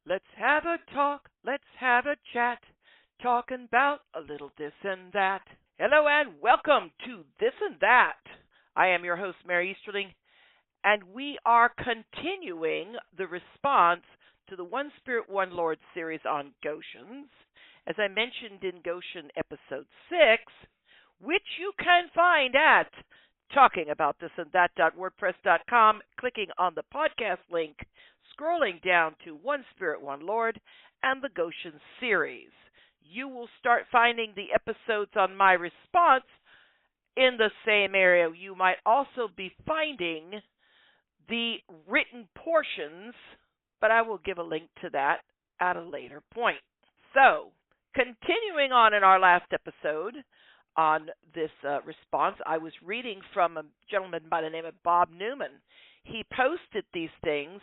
Let's have a talk, let's have a chat, talking about a little this and that. Hello and welcome to This and That. I am your host, Mary Easterling, and we are continuing the response to the One Spirit, One Lord series on Goshens. As I mentioned in Goshen episode 6, which you can find at talkingaboutthisandthat.wordpress.com, clicking on the podcast link, scrolling down to One Spirit, One Lord, and the Goshen series. You will start finding the episodes on my response in the same area. You might also be finding the written portions, but I will give a link to that at a later point. So, continuing on in our last episode on this response, I was reading from a gentleman by the name of Bob Neumann. He posted these things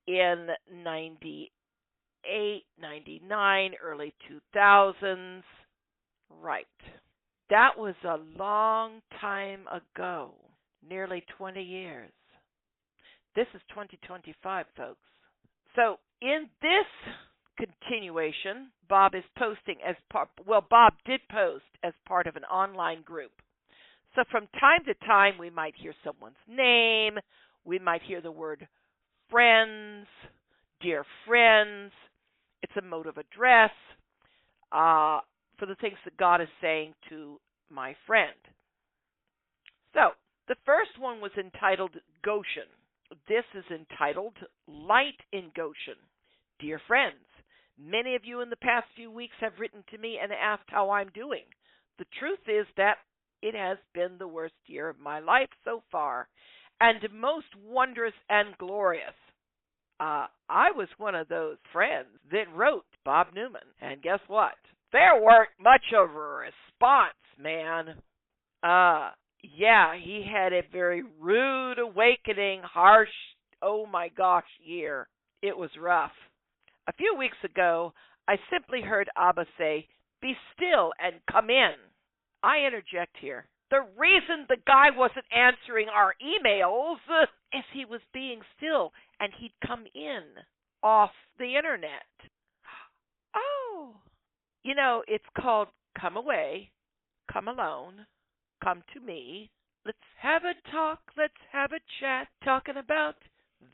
in 98, 99, early 2000s. Right. That was a long time ago, nearly 20 years. This is 2025, folks. So in this continuation, Bob is posting as part, Bob did post as part of an online group. So from time to time, we might hear someone's name. We might hear the word friends, dear friends. It's a mode of address for the things that God is saying to my friend. So the first one was entitled Goshen. This is entitled Light in Goshen. Dear friends, many of you in the past few weeks have written to me and asked how I'm doing. The truth is that it has been the worst year of my life so far, and most wondrous and glorious. I was one of those friends that wrote Bob Neumann, and guess what? There weren't much of a response, man. Yeah, he had a very rude awakening, harsh, oh my gosh, year. It was rough. A few weeks ago, I simply heard Abba say, "Be still and come in." I interject here. The reason the guy wasn't answering our emails is he was being still and he'd come in off the internet. Oh. You know, it's called come away, come alone, come to me. Let's have a talk, let's have a chat, talking about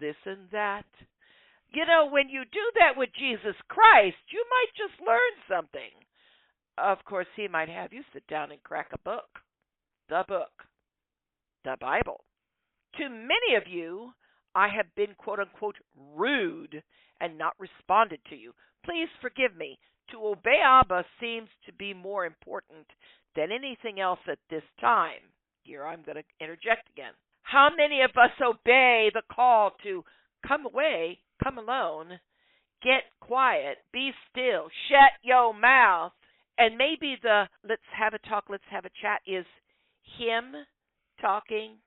this and that. You know, when you do that with Jesus Christ, you might just learn something. Of course, he might have you sit down and crack a book. The book. The Bible. To many of you, I have been quote-unquote rude and not responded to you. Please forgive me. To obey Abba seems to be more important than anything else at this time. Here I'm going to interject again. How many of us obey the call to come away, come alone, get quiet, be still, shut your mouth, and maybe the let's have a talk, let's have a chat is him talking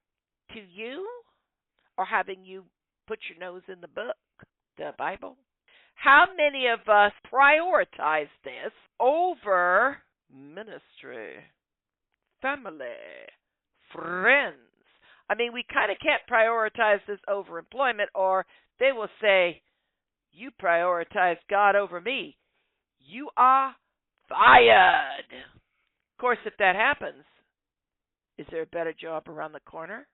to you or having you put your nose in the book, the Bible? How many of us prioritize this over ministry, family, friends? I mean, we kind of can't prioritize this over employment, or they will say, you prioritize God over me. You are fired. Of course, if that happens, is there a better job around the corner?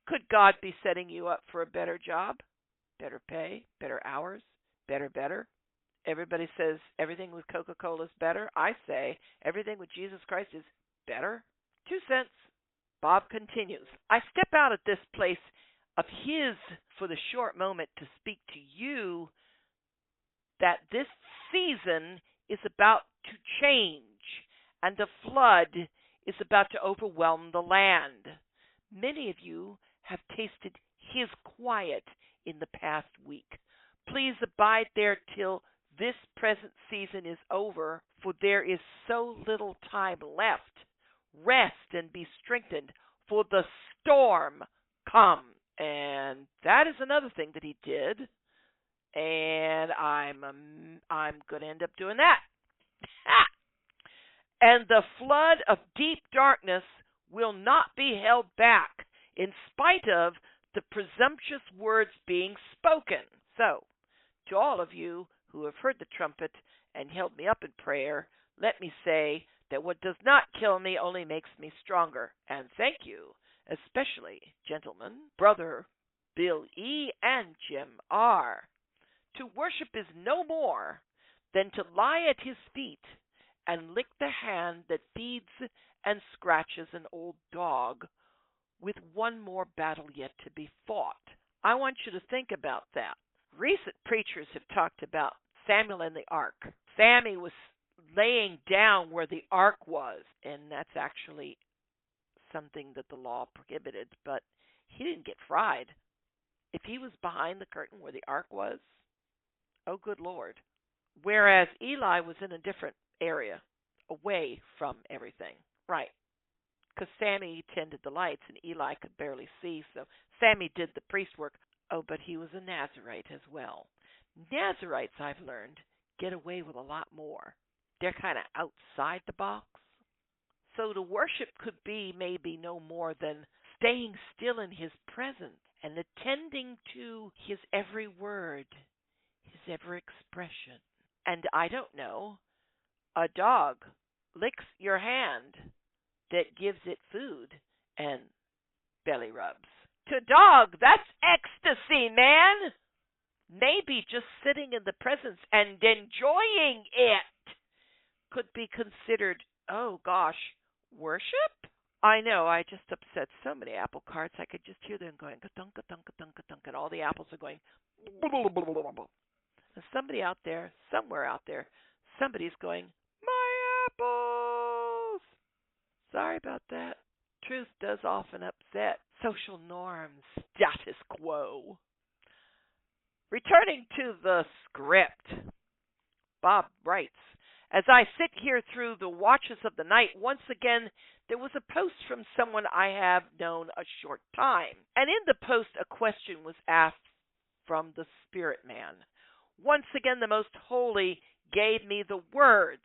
Could God be setting you up for a better job? Better pay, better hours, better? Everybody says everything with Coca-Cola is better. I say everything with Jesus Christ is better. 2 cents. Bob continues, I step out at this place of his for the short moment to speak to you that this season is about to change and the flood is about to overwhelm the land. Many of you have tasted his quiet in the past week. Please abide there till this present season is over, for there is so little time left. Rest and be strengthened, for the storm comes. And that is another thing that he did. And I'm going to end up doing that. And the flood of deep darkness will not be held back in spite of the presumptuous words being spoken. So, To all of you who have heard the trumpet and held me up in prayer, let me say that what does not kill me only makes me stronger. And thank you, especially, gentlemen, Brother Bill E. and Jim R. To worship is no more than to lie at his feet and lick the hand that feeds and scratches an old dog with one more battle yet to be fought. I want you to think about that. Recent preachers have talked about Samuel and the ark. Sammy was laying down where the ark was, and that's actually something that the law prohibited, but he didn't get fried. If he was behind the curtain where the ark was, oh good Lord. Whereas Eli was in a different area, away from everything. Right. Because Sammy tended the lights and Eli could barely see, so Sammy did the priest work. Oh, but he was a Nazarite as well. Nazarites, I've learned, get away with a lot more. They're kind of outside the box. So to worship could be maybe no more than staying still in his presence and attending to his every word, his every expression. And I don't know, a dog licks your hand that gives it food and belly rubs. To dog, that's ecstasy, man. Maybe just sitting in the presence and enjoying it could be considered, oh gosh, worship? I know, I just upset so many apple carts, I could just hear them going, ka-dunk, ka-dunk, ka-dunk, ka-dunk, and all the apples are going, and somebody out there, somewhere out there, somebody's going, my apples! Sorry about that. Truth does often upset social norms, status quo. Returning to the script, Bob writes, as I sit here through the watches of the night, once again there was a post from someone I have known a short time. And in the post a question was asked from the Spirit Man. Once again the Most Holy gave me the words.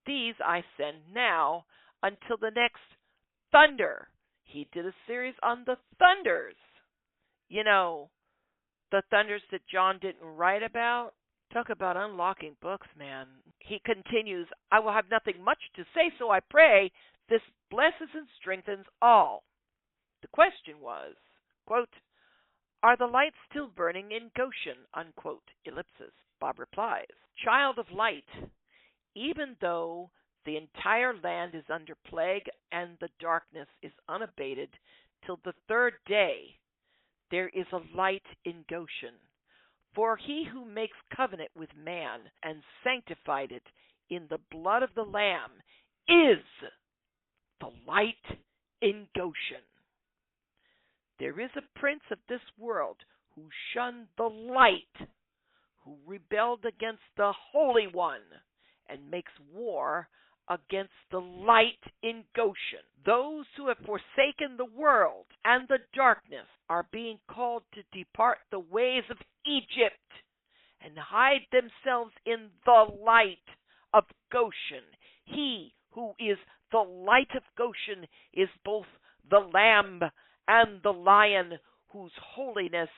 These I send now until the next thunder. He did a series on the thunders. You know, the thunders that John didn't write about. Talk about unlocking books, man. He continues, I will have nothing much to say, so I pray this blesses and strengthens all. The question was, quote, are the lights still burning in Goshen, unquote, ellipsis. Bob replies, child of light, even though the entire land is under plague and the darkness is unabated till the third day, there is a light in Goshen. For he who makes covenant with man and sanctified it in the blood of the Lamb is the light in Goshen. There is a prince of this world who shunned the light, who rebelled against the Holy One, and makes war against the light in Goshen. Those who have forsaken the world and the darkness are being called to depart the ways of Egypt and hide themselves in the light of Goshen. He who is the light of Goshen is both the Lamb and the Lion, whose holiness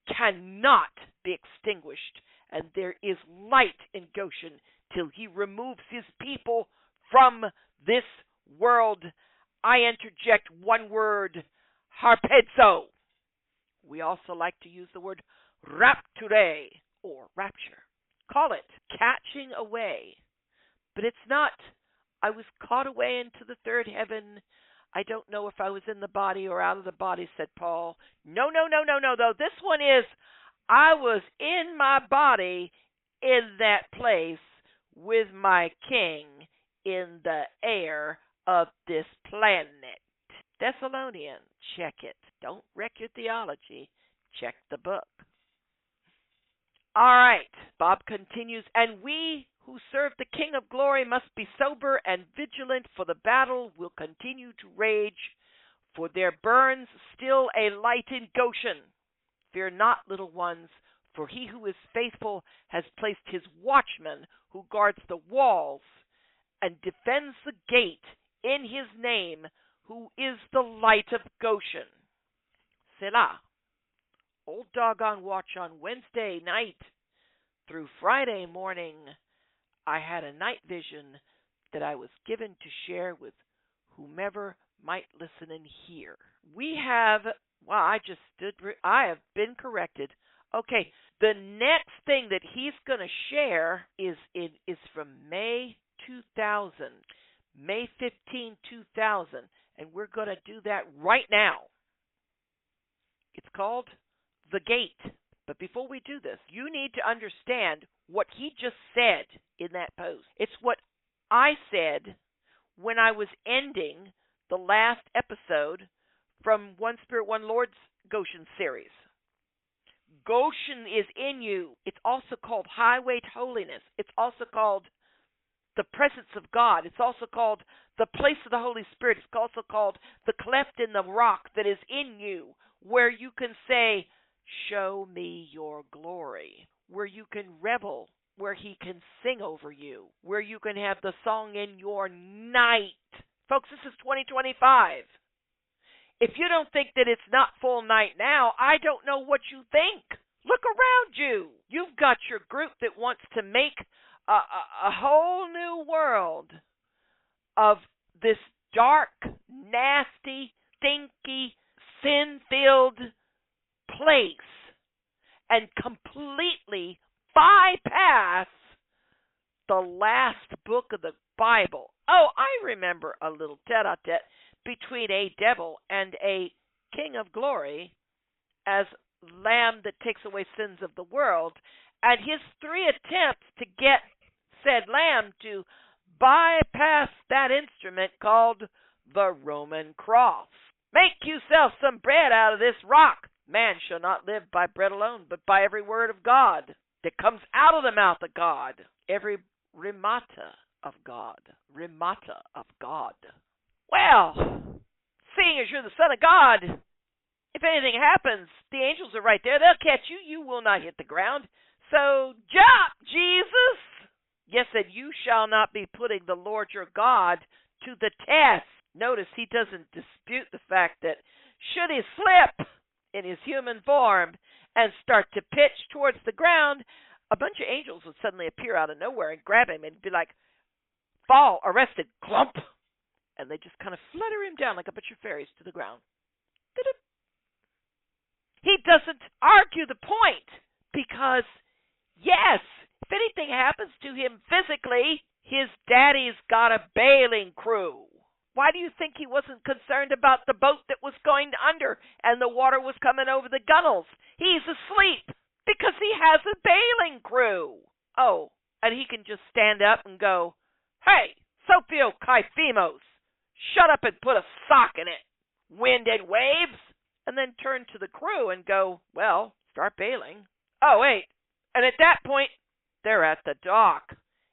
cannot be extinguished, and there is light in Goshen till he removes his people from this world. I interject one word, harpazo. We also like to use the word rapture or rapture. Call it catching away. But it's not, I was caught away into the third heaven. I don't know if I was in the body or out of the body, said Paul. No. Though this one is, I was in my body in that place with my king in the air of this planet. Thessalonians, check it. Don't wreck your theology. Check the book. All right, Bob continues, and we who serve the King of Glory must be sober and vigilant, for the battle will continue to rage, for there burns still a light in Goshen. Fear not, little ones, for he who is faithful has placed his watchman who guards the walls and defends the gate in his name, who is the light of Goshen. Selah. old doggone watch on Wednesday night through Friday morning, I had a night vision that I was given to share with whomever might listen and hear. We have, well, I have been corrected. Okay, the next thing that he's going to share is from May 2000, May 15, 2000, and we're going to do that right now. It's called The Gate. But before we do this, you need to understand what he just said in that post. It's what I said when I was ending the last episode from One Spirit, One Lord's Goshen series. Goshen is in you. It's also called Highway to Holiness. It's also called the presence of God. It's also called the place of the Holy Spirit. It's also called the cleft in the rock that is in you, where you can say, show me your glory, where you can revel, where he can sing over you, where you can have the song in your night. Folks, this is 2025. If you don't think that it's not full night now, I don't know what you think. Look around you. You've got your group that wants to make a whole new world of this dark, nasty, stinky, sin-filled place and completely bypass the last book of the Bible. Oh, I remember a little tete-a-tete between a devil and a king of glory as Lamb that takes away sins of the world, and his 3 attempts to get said Lamb to bypass that instrument called the Roman cross. Make yourself some bread out of this rock. Man shall not live by bread alone, but by every word of God that comes out of the mouth of God. Every rhemata of God. Rhemata of God. Well, seeing as you're the Son of God, if anything happens, the angels are right there. They'll catch you. You will not hit the ground. So jump, Jesus! Yes, and you shall not be putting the Lord your God to the test. Notice he doesn't dispute the fact that should he slip in his human form and start to pitch towards the ground, a bunch of angels would suddenly appear out of nowhere and grab him and be like, fall, arrested, clump. And they just kind of flutter him down like a bunch of fairies to the ground. He doesn't argue the point because, yes, if anything happens to him physically, his daddy's got a bailing crew. Why do you think he wasn't concerned about the boat that was going under and the water was coming over the gunnels? He's asleep because he has a bailing crew. Oh, and he can just stand up and go, hey, Sophio Kyphemos, shut up and put a sock in it, wind and waves, and then turn to the crew and go, well, start bailing. Oh, wait, and at that point, they're at the dock.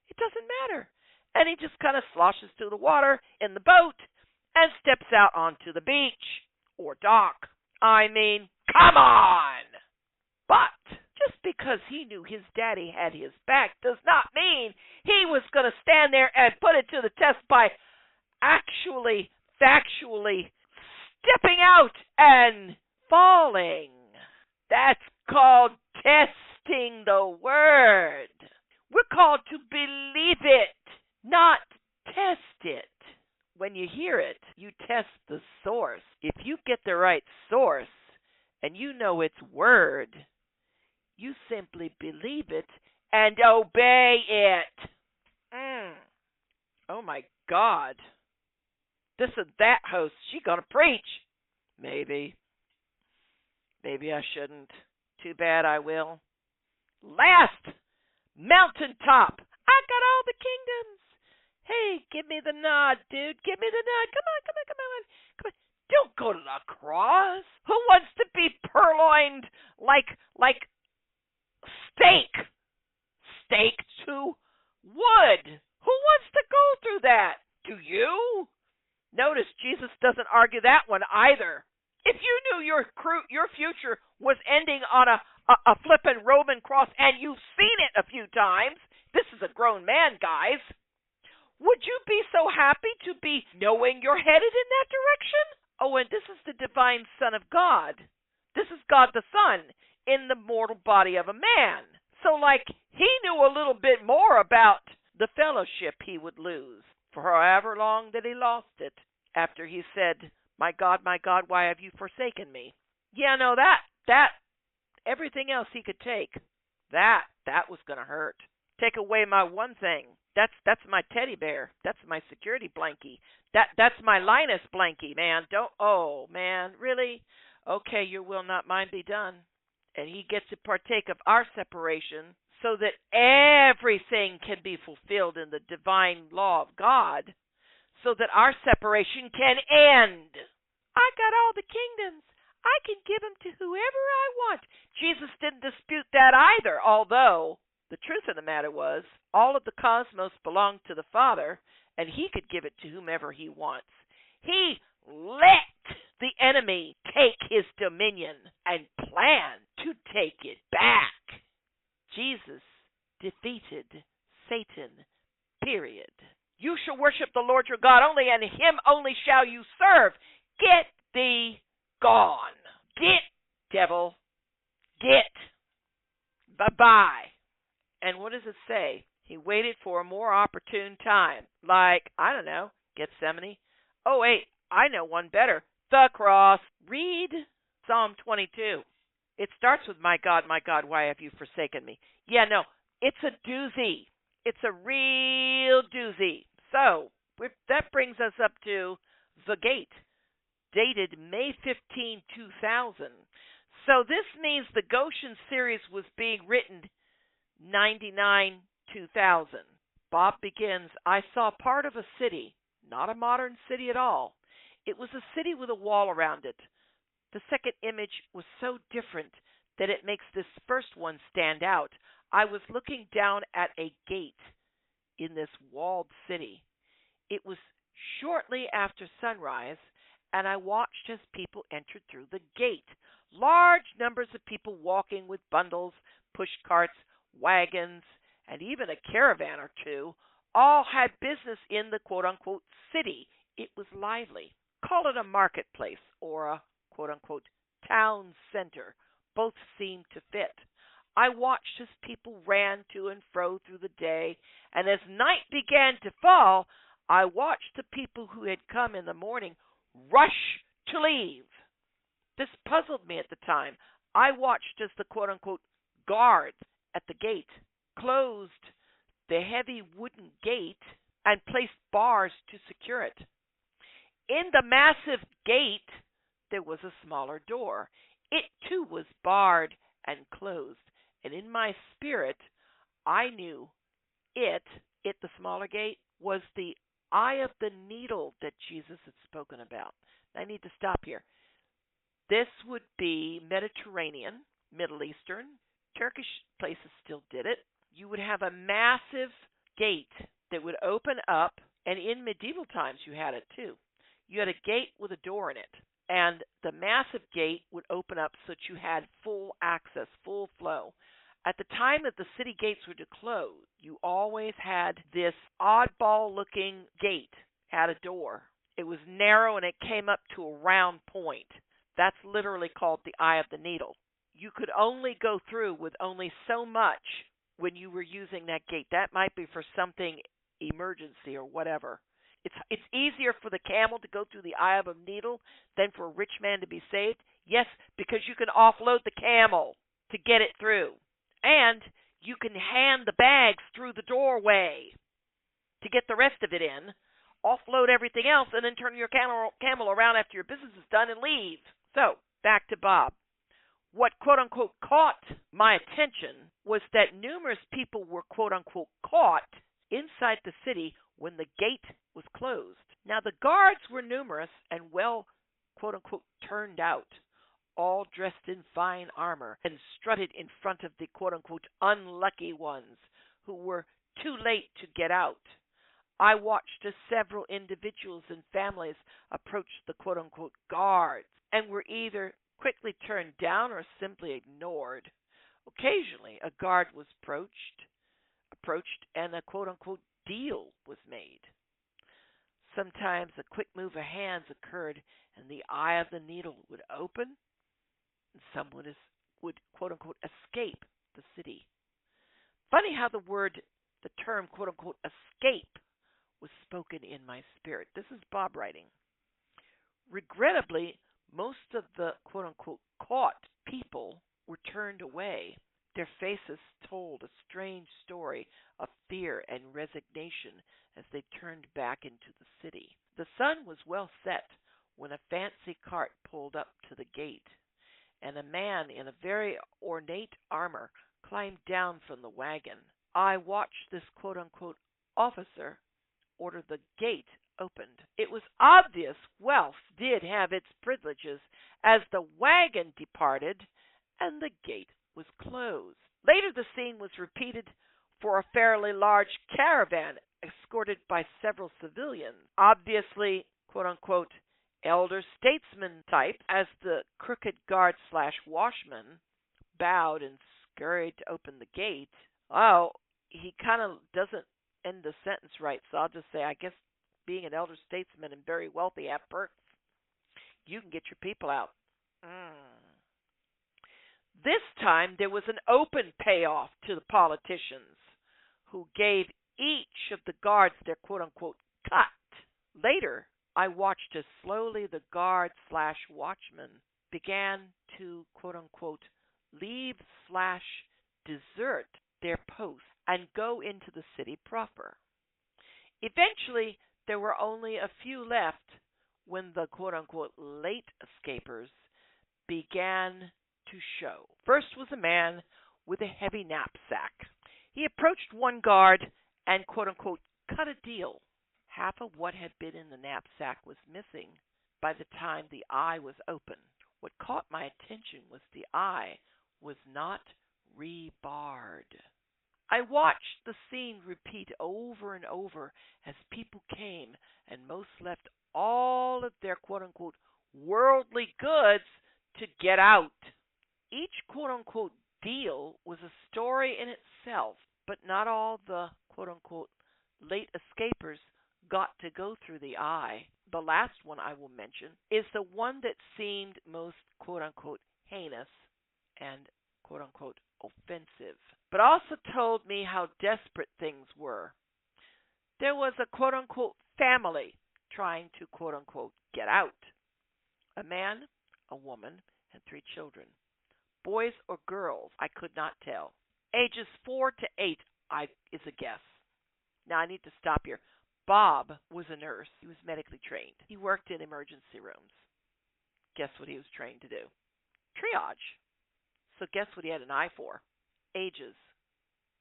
It doesn't matter. And he just kind of sloshes through the water in the boat and steps out onto the beach or dock. I mean, come on! But just because he knew his daddy had his back does not mean he was going to stand there and put it to the test by actually, factually stepping out and falling. That's called testing the word. We're called to believe it, not test it. When you hear it, you test the source. If you get the right source and you know its word, you simply believe it and obey it. Oh my God. This and that host, she gonna preach. Maybe I shouldn't. Too bad I will. Last mountaintop. I got all the kingdoms. Hey, give me the nod, dude. Give me the nod. Come on. Don't go to the cross. Who wants to be purloined like steak? Steak to wood. Who wants to go through that? Do you? Notice Jesus doesn't argue that one either. If you knew your future was ending on a flippin' Roman cross and you've seen it a few times, this is a grown man, guys, would you be so happy to be knowing you're headed in that direction? Oh, and this is the divine Son of God. This is God the Son in the mortal body of a man. So, like, he knew a little bit more about the fellowship he would lose for however long that he lost it after he said, my God, why have you forsaken me? Yeah, no, that, everything else he could take, that was going to hurt. Take away my one thing. That's my teddy bear. That's my security blankie. That's my Linus blankie, man. Don't, oh, man, really? Okay, your will, not mine, be done. And he gets to partake of our separation so that everything can be fulfilled in the divine law of God, so that our separation can end. I got all the kingdoms. I can give them to whoever I want. Jesus didn't dispute that either, although the truth of the matter was all of the cosmos belonged to the Father, and he could give it to whomever he wants. He let the enemy take his dominion and plan to take it back. Jesus defeated Satan, period. You shall worship the Lord your God only, and him only shall you serve. Get thee gone. Get, devil. Get. Bye-bye. And what does it say? He waited for a more opportune time. Like, I don't know, Gethsemane. Oh, wait, I know one better. The cross. Read Psalm 22. It starts with, my God, why have you forsaken me? Yeah, no, it's a doozy. It's a real doozy. So, that brings us up to The Gate, dated May 15, 2000. So this means the Goshen series was being written 99, 2000. Bob begins, I saw part of a city, not a modern city at all. It was a city with a wall around it. The second image was so different that it makes this first one stand out. I was looking down at a gate in this walled city. It was shortly after sunrise, and I watched as people entered through the gate. Large numbers of people walking with bundles, push carts, wagons, and even a caravan or two, all had business in the quote-unquote city. It was lively. Call it a marketplace or a quote-unquote town center. Both seemed to fit. I watched as people ran to and fro through the day, and as night began to fall, I watched the people who had come in the morning rush to leave. This puzzled me at the time. I watched as the quote-unquote guards at the gate closed the heavy wooden gate and placed bars to secure it. In the massive gate, there was a smaller door. It too was barred and closed. And in my spirit, I knew it, the smaller gate, was the eye of the needle that Jesus had spoken about. I need to stop here. This would be Mediterranean, Middle Eastern, Turkish places still did it. You would have a massive gate that would open up, and in medieval times you had it too. You had a gate with a door in it, and the massive gate would open up so that you had full access, full flow. At the time that the city gates were to close, you always had this oddball-looking gate at a door. It was narrow and it came up to a round point. That's literally called the eye of the needle. You could only go through with only so much when you were using that gate. That might be for something emergency or whatever. It's easier for the camel to go through the eye of a needle than for a rich man to be saved. Yes, because you can offload the camel to get it through. And you can hand the bags through the doorway to get the rest of it in, offload everything else, and then turn your camel around after your business is done and leave. So, back to Bob. What quote-unquote caught my attention was that numerous people were quote-unquote caught inside the city when the gate was closed. Now, the guards were numerous and well quote-unquote turned out, all dressed in fine armor, and strutted in front of the quote-unquote unlucky ones who were too late to get out. I watched as several individuals and families approached the quote-unquote guards and were either quickly turned down or simply ignored. Occasionally, a guard was approached, and a quote-unquote deal was made. Sometimes a quick move of hands occurred, and the eye of the needle would open, and would quote unquote escape the city. Funny how the term quote unquote escape was spoken in my spirit. This is Bob writing. Regrettably, most of the quote unquote caught people were turned away. Their faces told a strange story of fear and resignation as they turned back into the city. The sun was well set when a fancy cart pulled up to the gate, and a man in a very ornate armor climbed down from the wagon. I watched this quote unquote officer order the gate opened. It was obvious wealth did have its privileges as the wagon departed and the gate was closed. Later, the scene was repeated for a fairly large caravan escorted by several civilians, obviously, quote unquote, elder statesman type, as the crooked guard slash washman bowed and scurried to open the gate. Oh, he kind of doesn't end the sentence right, so I'll just say, I guess being an elder statesman and very wealthy have perks. You can get your people out. This time there was an open payoff to the politicians who gave each of the guards their quote unquote cut. Later, I watched as slowly the guard slash watchman began to quote unquote leave slash desert their post and go into the city proper. Eventually, there were only a few left when the quote unquote late escapers began to show. First was a man with a heavy knapsack. He approached one guard and quote unquote cut a deal. Half of what had been in the knapsack was missing by the time the eye was open. What caught my attention was the eye was not rebarred. I watched the scene repeat over and over as people came and most left all of their quote unquote worldly goods to get out. Each quote unquote deal was a story in itself, but not all the quote unquote late escapers got to go through the eye. The last one I will mention is the one that seemed most quote unquote heinous and quote unquote offensive, but also told me how desperate things were. There was a quote unquote family trying to quote unquote get out. A man, a woman, and 3 children. Boys or girls, I could not tell. Ages 4 to 8 is a guess. Now I need to stop here. Bob was a nurse. He was medically trained. He worked in emergency rooms. Guess what he was trained to do? Triage. So guess what he had an eye for? Ages.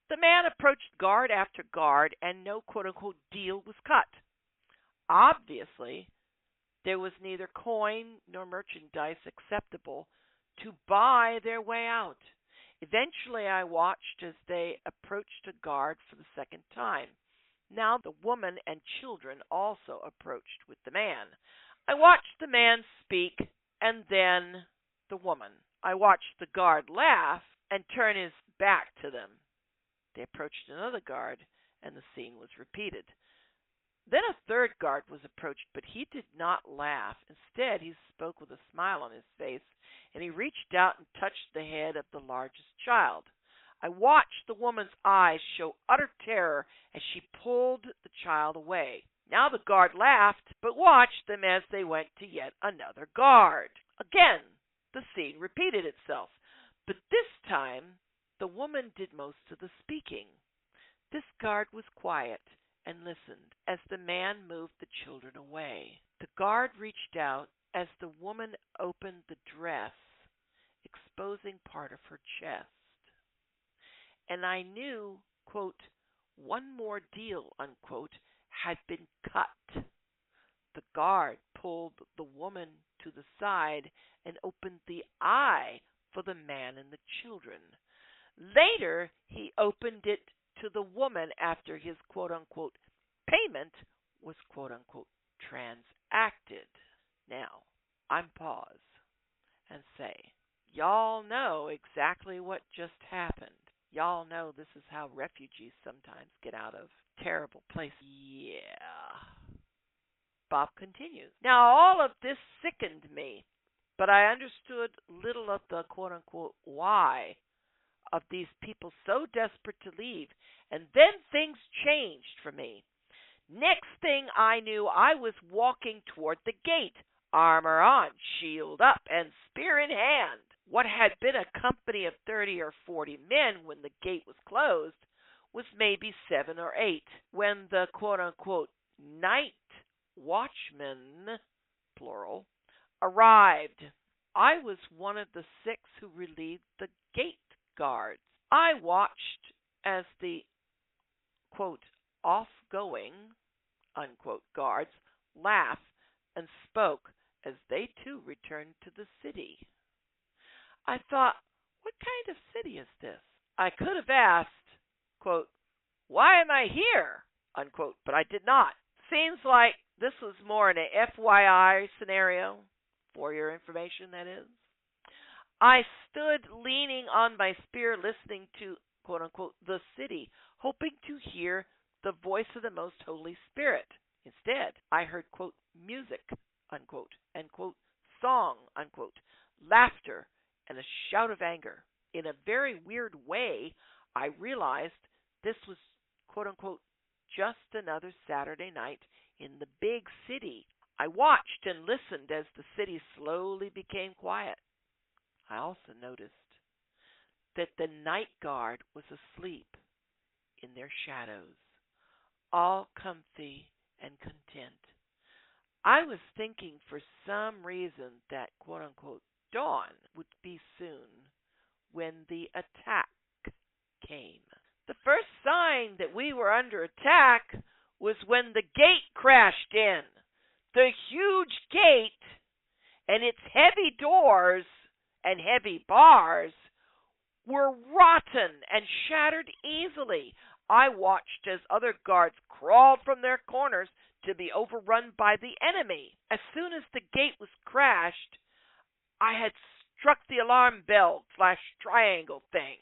The man approached guard after guard and no quote-unquote deal was cut. Obviously, there was neither coin nor merchandise acceptable to buy their way out. Eventually, I watched as they approached a guard for the second time. Now the woman and children also approached with the man. I watched the man speak and then the woman. I watched the guard laugh and turn his back to them. They approached another guard and the scene was repeated. Then a third guard was approached, but he did not laugh. Instead, he spoke with a smile on his face, and he reached out and touched the head of the largest child. I watched the woman's eyes show utter terror as she pulled the child away. Now the guard laughed, but watched them as they went to yet another guard. Again, the scene repeated itself, but this time the woman did most of the speaking. This guard was quiet and listened as the man moved the children away. The guard reached out as the woman opened the dress, exposing part of her chest. And I knew, quote, one more deal, unquote, had been cut. The guard pulled the woman to the side and opened the eye for the man and the children. Later, he opened it to the woman after his quote-unquote payment was quote-unquote transacted. Now, I'm pause and say, y'all know exactly what just happened. Y'all know this is how refugees sometimes get out of terrible places. Yeah. Bob continues. Now, all of this sickened me. but I understood little of the quote-unquote why of these people so desperate to leave. And then things changed for me. Next thing I knew, I was walking toward the gate, armor on, shield up, and spear in hand. What had been a company of 30 or 40 men when the gate was closed was maybe 7 or 8 when the quote-unquote night watchmen, plural, arrived. I was one of the 6 who relieved the gate guards. I watched as the quote off-going unquote guards laughed and spoke as they too returned to the city. I thought, what kind of city is this? I could have asked, quote, why am I here? Unquote, but I did not. Seems like this was more in a FYI scenario, for your information, that is. I stood leaning on my spear, listening to, quote unquote, the city, hoping to hear the voice of the most Holy Spirit. Instead, I heard, quote, music, unquote, and, quote, song, unquote, laughter, and a shout of anger. In a very weird way, I realized this was, quote unquote, just another Saturday night in the big city. I watched and listened as the city slowly became quiet. I also noticed that the night guard was asleep in their shadows, all comfy and content. I was thinking for some reason that, quote unquote, dawn would be soon when the attack came. The first sign that we were under attack was when the gate crashed in. The huge gate and its heavy doors and heavy bars were rotten and shattered easily. I watched as other guards crawled from their corners to be overrun by the enemy. As soon as the gate was crashed, I had struck the alarm bell / triangle thing.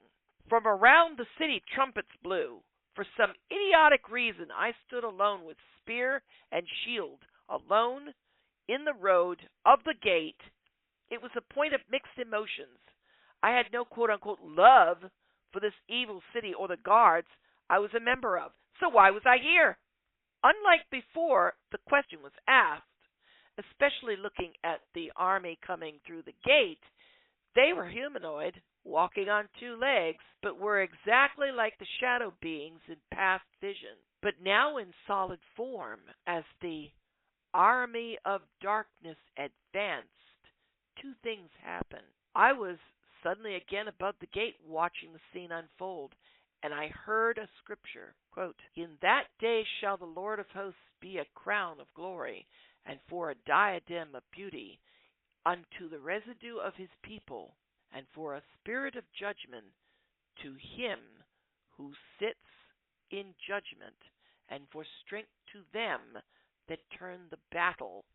From around the city, trumpets blew. For some idiotic reason, I stood alone with spear and shield, alone in the road of the gate. It was a point of mixed emotions. I had no quote-unquote love for this evil city or the guards I was a member of. So why was I here? Unlike before, the question was asked, especially looking at the army coming through the gate. They were humanoid, walking on 2 legs, but were exactly like the shadow beings in past vision, but now in solid form. As the army of darkness advanced, 2 things happened. I was suddenly again above the gate watching the scene unfold, and I heard a scripture, quote, in that day shall the Lord of hosts be a crown of glory, and for a diadem of beauty, unto the residue of his people, and for a spirit of judgment to him who sits in judgment, and for strength to them that turn the battle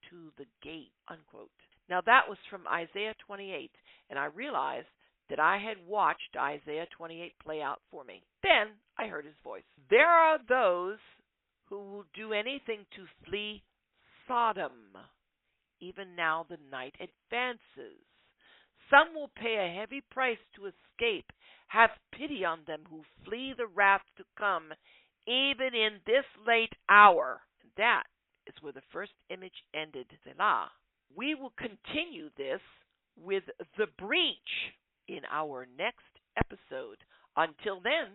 to the gate, unquote. Now that was from Isaiah 28, and I realized that I had watched Isaiah 28 play out for me. Then I heard his voice. There are those who will do anything to flee Sodom. Even now the night advances. Some will pay a heavy price to escape. Have pity on them who flee the wrath to come, even in this late hour. And that is where the first image ended, Selah. We will continue this with the breach in our next episode. Until then,